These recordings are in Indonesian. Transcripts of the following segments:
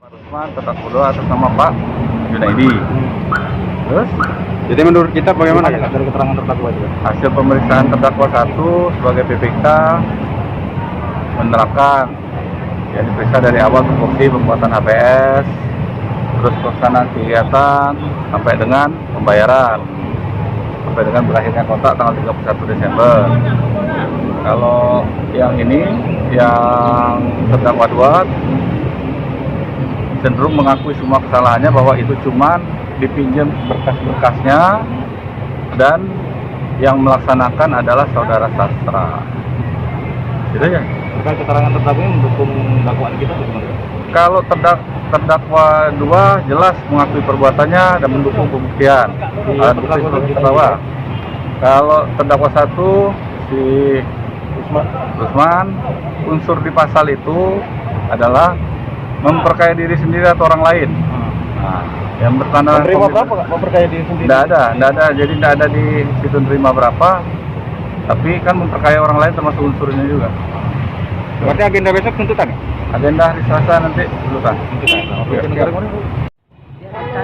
Rusman terdakwa atas nama Pak Junaidi. Terus Jadi menurut kita bagaimana Gimana dari keterangan terdakwa itu? hasil pemeriksaan terdakwa 1 sebagai PPK menerapkan yang diperiksa dari awal terbukti pembuatan HPS, terus pelaksanaan kegiatan sampai dengan pembayaran, sampai dengan berakhirnya kontrak tanggal 31 Desember. Kalau yang ini, yang terdakwa 2 cenderung mengakui semua kesalahannya bahwa itu cuman dipinjam berkas-berkasnya dan yang melaksanakan adalah saudara Sastra. Gitu ya. Terkait keterangan terdakwa ini mendukung dakwaan kita atau gimana? Kalau terdakwa 2 jelas mengakui perbuatannya dan mendukung pembuktian. Alat bukti sebagai terdakwa. Kalau terdakwa 1 si Rusman, unsur di pasal itu adalah memperkaya diri sendiri atau orang lain. Nah, yang bertanda Menerima berapa Kak? Memperkaya diri sendiri? Tidak ada, jadi tidak ada di situ terima berapa. Tapi kan memperkaya orang lain termasuk unsurnya juga. Berarti agenda besok tuntutan? Agenda hari Selasa nanti tuntutan. Ya.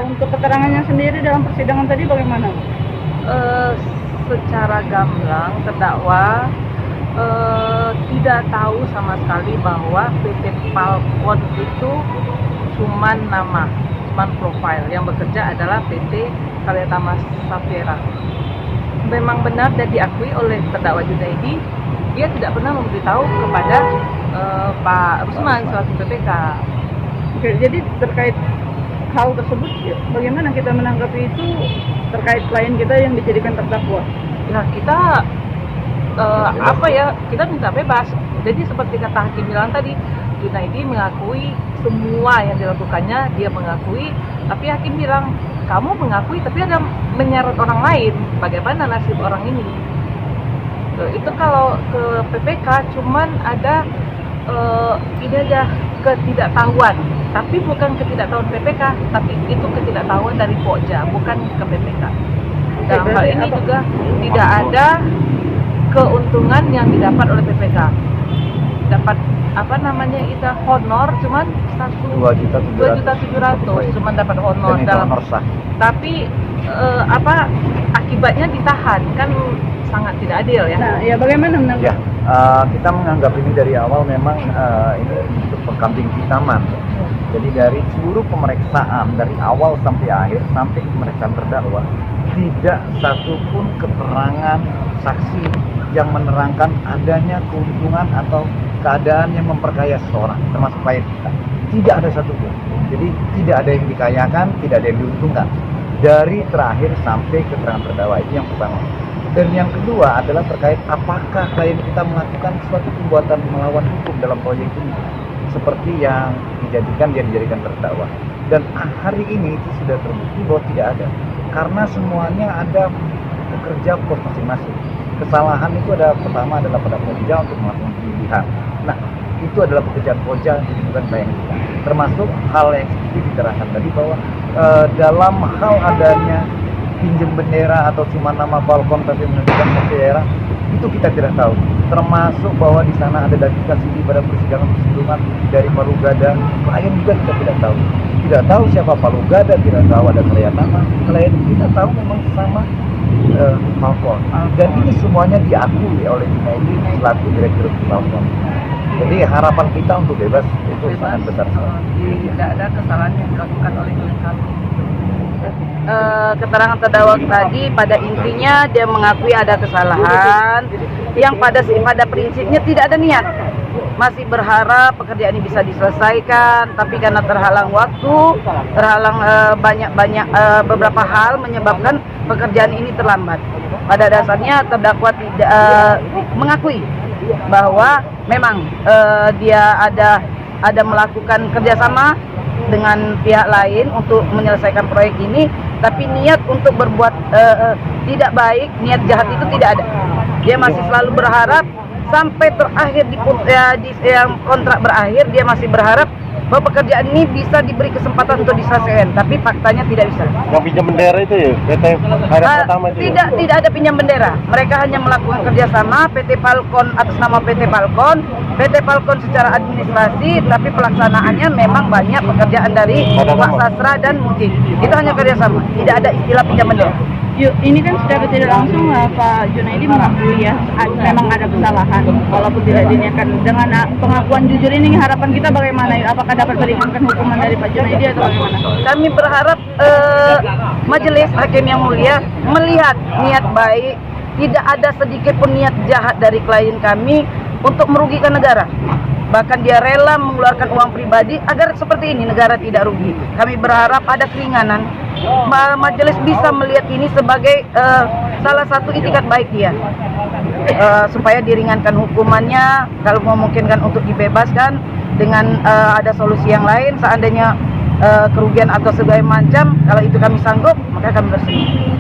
Untuk keterangannya sendiri dalam persidangan tadi bagaimana? Secara gamblang terdakwa tidak tahu sama sekali bahwa PT Palkon itu cuman nama, cuman profil. Yang bekerja adalah PT Karyatama Safira. Memang benar dan diakui oleh terdakwa Junaidi, dia tidak pernah memberitahu kepada Pak Rusman selaku PPK. Oke, jadi terkait hal tersebut, bagaimana kita menanggapi itu terkait klien kita yang dijadikan terdakwa? Nah, kita kita minta bebas. Jadi seperti kata Hakim bilang tadi, Junaidi mengakui semua yang dilakukannya, dia mengakui, tapi Hakim bilang, kamu mengakui tapi ada menyeret orang lain, bagaimana nasib orang ini? Itu kalau ke PPK cuman ada ini aja, ketidaktahuan, tapi bukan ketidaktahuan PPK, tapi itu ketidaktahuan dari Pokja, bukan ke PPK. Dalam hal ini juga tidak ada keuntungan yang didapat oleh PPK. Dapat itu honor cuman 2.700.000 cuman dapat honor dalam honor sah. Tapi akibatnya ditahan, kan sangat tidak adil ya. Nah, ya bagaimana menanggapi? Ya, kita menganggap ini dari awal memang ini untuk pengkambing hitaman. Jadi dari seluruh pemeriksaan dari awal sampai akhir sampai pemeriksaan terdakwa tidak satupun keterangan saksi yang menerangkan adanya keuntungan atau keadaan yang memperkaya seseorang, termasuk klien kita. Tidak ada satupun. Jadi tidak ada yang dikayakan, tidak ada yang diuntungkan. Dari terakhir sampai keterangan terdakwa, itu yang pertama. Dan yang kedua adalah terkait apakah klien kita melakukan suatu perbuatan melawan hukum dalam proyek ini, seperti yang dia dijadikan terdakwa. Dan hari ini itu sudah terbukti bahwa tidak ada, karena semuanya ada pekerja pos masing-masing. Kesalahan itu pertama adalah pada Pokja untuk melakukan pemilihan. Nah, itu adalah pekerjaan Pokja, bukan klien kita. Termasuk hal yang seperti diterangkan tadi bahwa dalam hal adanya pinjam bendera atau cuma nama balkon tapi menunjukkan bendera, itu kita tidak tahu. Termasuk bahwa di sana ada daftar CD pada persidangan sebelumnya dari Palugada, klien juga kita tidak tahu. Tidak tahu siapa Palugada, tidak tahu ada Karyatama. Klien kita tahu memang sama Palkon. Dan ini semuanya diakui oleh Junaidi selaku direktur Palkon. Jadi harapan kita untuk bebas itu sangat besar. Tidak ada kesalahan yang dilakukan oleh klien kami. Keterangan terdakwa tadi pada intinya dia mengakui ada kesalahan yang pada prinsipnya tidak ada niat, masih berharap pekerjaan ini bisa diselesaikan, tapi karena terhalang waktu, terhalang beberapa hal menyebabkan pekerjaan ini terlambat. Pada dasarnya terdakwa tidak mengakui bahwa memang dia ada melakukan kerjasama dengan pihak lain untuk menyelesaikan proyek ini, tapi niat untuk berbuat tidak baik, niat jahat itu tidak ada. Dia masih selalu berharap sampai terakhir yang kontrak berakhir dia masih berharap bahwa pekerjaan ini bisa diberi kesempatan untuk diselesaikan, tapi faktanya tidak bisa. Yang pinjam bendera itu ya, PT hari pertama itu. Tidak ada pinjam bendera. Mereka hanya melakukan kerjasama PT Falcon atas nama PT Falcon secara administrasi, tapi pelaksanaannya memang banyak pekerjaan dari Pak Sastra dan Muti. Itu hanya kerjasama, tidak ada istilah pinjam bendera. Ini kan secara tidak langsung Pak Junaidi mengakui ya memang ada kesalahan walaupun tidak diniatkan. Dengan pengakuan jujur ini harapan kita bagaimana? Apakah dapat meringankan hukuman dari Pak Junaidi atau bagaimana? Kami berharap majelis hakim yang mulia melihat niat baik, tidak ada sedikit pun niat jahat dari klien kami untuk merugikan negara. Bahkan dia rela mengeluarkan uang pribadi agar seperti ini negara tidak rugi. Kami berharap ada keringanan. Majelis bisa melihat ini sebagai salah satu itikat baik dia, supaya diringankan hukumannya, kalau memungkinkan untuk dibebaskan dengan ada solusi yang lain. Seandainya kerugian atau segala macam, kalau itu kami sanggup, maka kami bersedia.